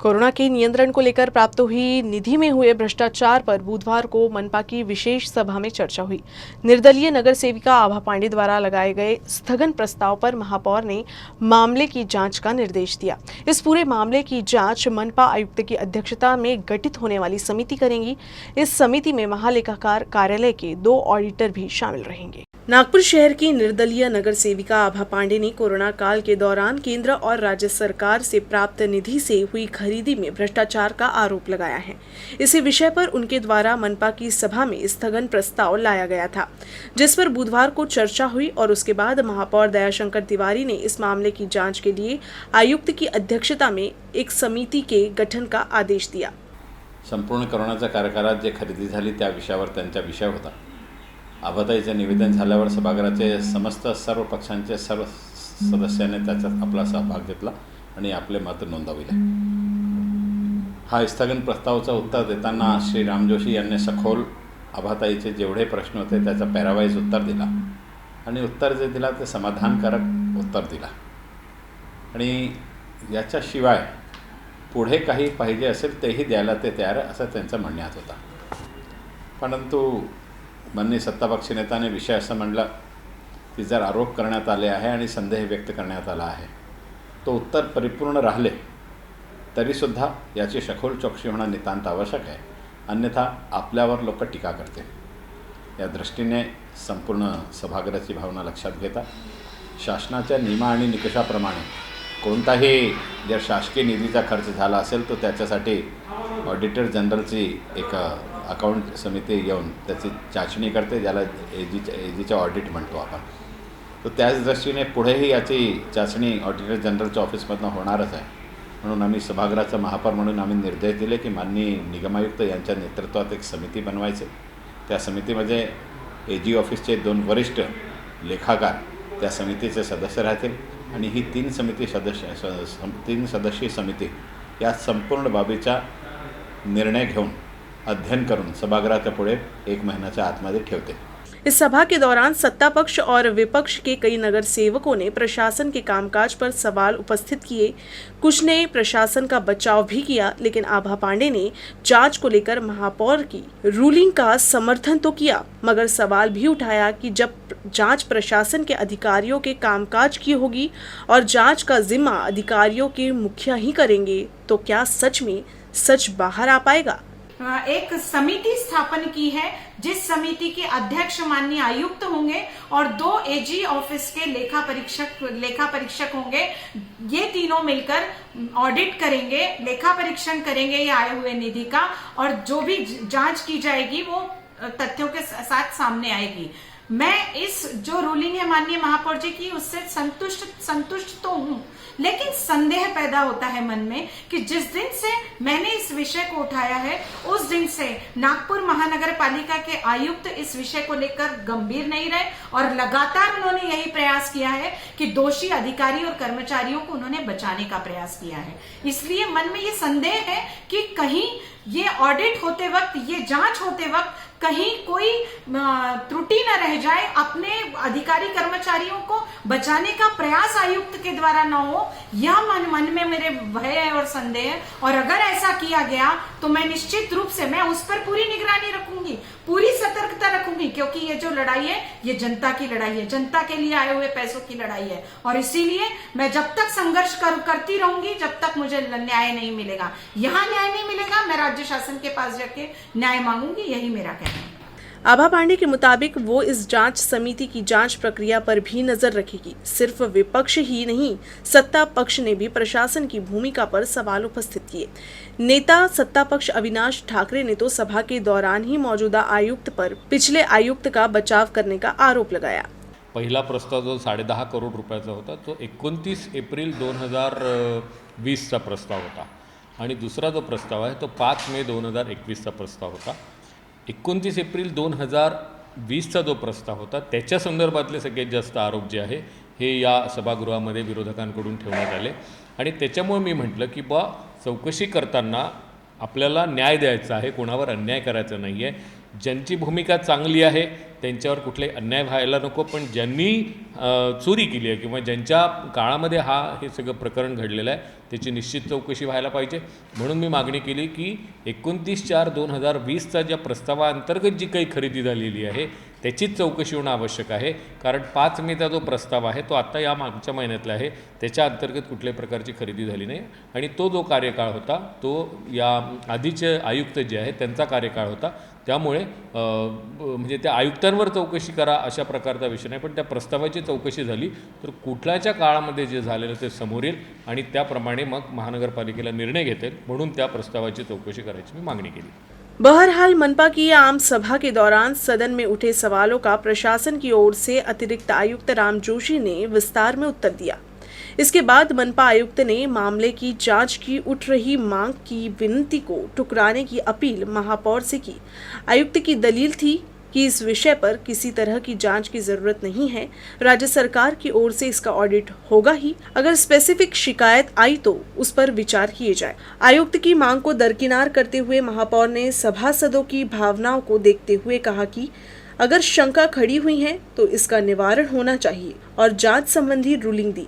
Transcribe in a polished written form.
Corona के नियंत्रण को लेकर प्राप्त हुई निधि में हुए भ्रष्टाचार पर बुधवार को मनपा की विशेष सभा में चर्चा हुई। निर्दलीय नगर सेविका आभा पांडे द्वारा लगाए गए स्थगन प्रस्ताव पर महापौर ने मामले की जांच का निर्देश दिया। इस पूरे मामले की जांच मनपा आयुक्त की अध्यक्षता में गठित होने वाली समिति करेंगी। इस समिति में महालेखाकार कार्यालय के 2 ऑडिटर भी शामिल रहेंगे। नागपुर शहर की निर्दलीय नगर सेविका आभा पांडे ने कोरोना काल के दौरान केंद्र और राज्य सरकार से प्राप्त निधि से हुई खरीदी में भ्रष्टाचार का आरोप लगाया है। इसी विषय पर उनके द्वारा मनपा की सभा में स्थगन प्रस्ताव लाया गया था, जिस पर बुधवार को चर्चा हुई और उसके बाद महापौर दयाशंकर तिवारी ने इस मामले की जांच के लिए आयुक्त की अध्यक्षता में एक समिति के गठन का आदेश दिया। संपूर्ण कोरोनाच्या कार्यकाळात जे खरेदी झाली त्या विषयावर त्यांचा विषय होता। आभाताईचे निवेदन झाल्यावर सभागृहाचे सर्व पक्षांचे सर्व सदस्यांनी त्याच्यात आपला सहभाग घेतला आणि आपले मत नोंदविले। हा स्थगन प्रस्तावाचं उत्तर देताना श्री राम जोशी यांनी सखोल आभाताईचे जेवढे प्रश्न होते त्याचा पॅरावाईज उत्तर दिला आणि उत्तर जे दिला ते समाधानकारक उत्तर दिला आणि याच्याशिवाय पुढे काही पाहिजे असेल तेही द्यायला ते तयार असं त्यांचं म्हणण्यात होता। परंतु माननीय सत्तापक्ष नेत्याने विषय असं म्हणला की जर आरोप करण्यात आले आहे आणि संदेह व्यक्त करण्यात आला आहे तो उत्तर परिपूर्ण राहिले तरीसुद्धा याची सखोल चौकशी होणं नितांत आवश्यक आहे, अन्यथा आपल्यावर लोक टीका करतील। या दृष्टीने संपूर्ण सभागृहाची भावना लक्षात घेता शासनाच्या नियम आणि निकषाप्रमाणे कोणताही जर शासकीय निधीचा खर्च झाला असेल तर त्याच्यासाठी ऑडिटर जनरलची एक अकाउंट समिती येऊन त्याची चाचणी करते, ज्याला एजीचं ऑडिट म्हणतो आपण। तर त्याच दृष्टीने पुढेही याची चाचणी ऑडिटर जनरलच्या ऑफिसमधून होणारच आहे। म्हणून आम्ही सभागृहाचा महापौर म्हणून आम्ही निर्देश दिले की माननीय निगमायुक्त यांच्या नेतृत्वात एक समिती बनवायची। त्या समितीमध्ये एजी ऑफिसचे 2 वरिष्ठ लेखाकार त्या समितीचे सदस्य राहतील आणि ही 3 सदस्यीय समिती या संपूर्ण बाबीचा निर्णय घेऊन अध्ययन करून सभागृहाच्या पुढे 1 महिन्याच्या आतमध्ये ठेवते। इस सभा के दौरान सत्ता पक्ष और विपक्ष के कई नगर सेवकों ने प्रशासन के कामकाज पर सवाल उपस्थित किए। कुछ ने प्रशासन का बचाव भी किया, लेकिन आभा पांडे ने जांच को लेकर महापौर की रूलिंग का समर्थन तो किया, मगर सवाल भी उठाया कि जब जांच प्रशासन के अधिकारियों के कामकाज की होगी और जांच का जिम्मा अधिकारियों के मुखिया ही करेंगे तो क्या सच में सच बाहर आ पाएगा। एक समिति स्थापन की है जिस समिति के अध्यक्ष माननीय आयुक्त होंगे और 2 एजी ऑफिस के लेखा परीक्षक होंगे। ये तीनों मिलकर ऑडिट करेंगे, लेखा परीक्षण करेंगे ये आए हुए निधि का, और जो भी जांच की जाएगी वो तथ्यों के साथ सामने आएगी। मैं इस जो रूलिंग है माननीय महापौर जी की उससे संतुष्ट तो हूं, लेकिन संदेह पैदा होता है मन में कि जिस दिन से मैंने इस विषय को उठाया है उस दिन से नागपुर महानगर पालिका के आयुक्त इस विषय को लेकर गंभीर नहीं रहे और लगातार उन्होंने यही प्रयास किया है कि दोषी अधिकारी और कर्मचारियों को उन्होंने बचाने का प्रयास किया है। इसलिए मन में ये संदेह है कि कहीं ये ऑडिट होते वक्त, ये जांच होते वक्त कहीं कोई त्रुटि न रह जाए, अपने अधिकारी कर्मचारियों को बचाने का प्रयास आयुक्त के द्वारा न हो, यह मन में मेरे भय है और संदेह है। और अगर ऐसा किया गया तो मैं निश्चित रूप से मैं उस पर पूरी निगरानी रखूंगी, पूरी सतर्कता रखूंगी, क्योंकि ये जो लड़ाई है ये जनता की लड़ाई है, जनता के लिए आए हुए पैसों की लड़ाई है। और इसीलिए मैं जब तक संघर्ष करती रहूंगी जब तक मुझे न्याय नहीं मिलेगा। यहाँ न्याय नहीं मिलेगा, मैं राज्य शासन के पास जाके न्याय मांगूंगी, यही मेरा कहना है। आभा पांडे के मुताबिक वो इस जांच समिति की जांच प्रक्रिया पर भी नजर रखेगी। सिर्फ विपक्ष ही नहीं, सत्ता पक्ष ने भी प्रशासन की भूमिका पर सवाल उपस्थित किए। नेता सत्ता पक्ष अविनाश ठाकरे ने तो सभा के दौरान ही मौजूदा आयुक्त पर पिछले आयुक्त का बचाव करने का आरोप लगाया। पहिला प्रस्ताव जो 10.5 करोड रुपयाचा होता तो 29 एप्रिल 2020चा प्रस्ताव होता आणि दुसरा जो प्रस्ताव आहे तो 5 मे 2021चा प्रस्ताव होता। 29 एप्रिल 2020चा जो प्रस्ताव होता त्याच्या संदर्भातले सगळ्यात जास्त आरोप जे आहे हे या सभागृहामध्ये विरोधकांकडून ठेवण्यात आले आणि त्याच्यामुळे मी म्हटलं की चौकशी करताना आपल्याला न्याय द्यायचा आहे, कोणावर अन्याय करायचा नाही आहे। ज्यांची भूमिका चांगली आहे त्यांच्यावर कुठलाही अन्याय व्हायला नको, पण ज्यांनी चोरी केली आहे किंवा ज्यांच्या काळामध्ये हे सगळं प्रकरण घडलेलं आहे त्याची निश्चित चौकशी व्हायला पाहिजे. म्हणून मी मागणी केली की 29/4/2020चा ज्या प्रस्तावाअंतर्गत जी काही खरेदी झालेली आहे त्याचीच चौकशी होणं आवश्यक आहे. कारण 5 मेचा जो प्रस्ताव आहे तो आत्ता या मागच्या महिन्यातला आहे, त्याच्या अंतर्गत कुठल्याही प्रकारची खरेदी झाली नाही आणि तो जो कार्यकाळ होता तो या आधीचे आयुक्त जे आहेत त्यांचा कार्यकाळ होता. त्यामुळे म्हणजे त्या आयुक्तांवर चौकशी करा अशा प्रकारचा विषय नाही, पण त्या प्रस्तावाची चौकशी झाली तर कुठल्याच्या काळामध्ये जे झालेलं ते समोर येईल आणि त्याप्रमाणे मग महानगरपालिकेला निर्णय घेता येईल. म्हणून त्या प्रस्तावाची चौकशी करायची मी मागणी केली. बहरहाल मनपा की आम सभा के दौरान सदन में उठे सवालों का प्रशासन की ओर से अतिरिक्त आयुक्त राम जोशी ने विस्तार में उत्तर दिया. इसके बाद मनपा आयुक्त ने मामले की जांच की उठ रही मांग की विनती को ठुकराने की अपील महापौर से की. आयुक्त की दलील थी कि इस विषय पर किसी तरह की जांच की जरूरत नहीं है, राज्य सरकार की ओर से इसका ऑडिट होगा ही. अगर स्पेसिफिक शिकायत आई तो उस पर विचार किए जाए. आयुक्त की मांग को दरकिनार करते हुए महापौर ने सभासदों की भावनाओं को देखते हुए कहा कि अगर शंका खड़ी हुई है तो इसका निवारण होना चाहिए और जांच संबंधी रूलिंग दी.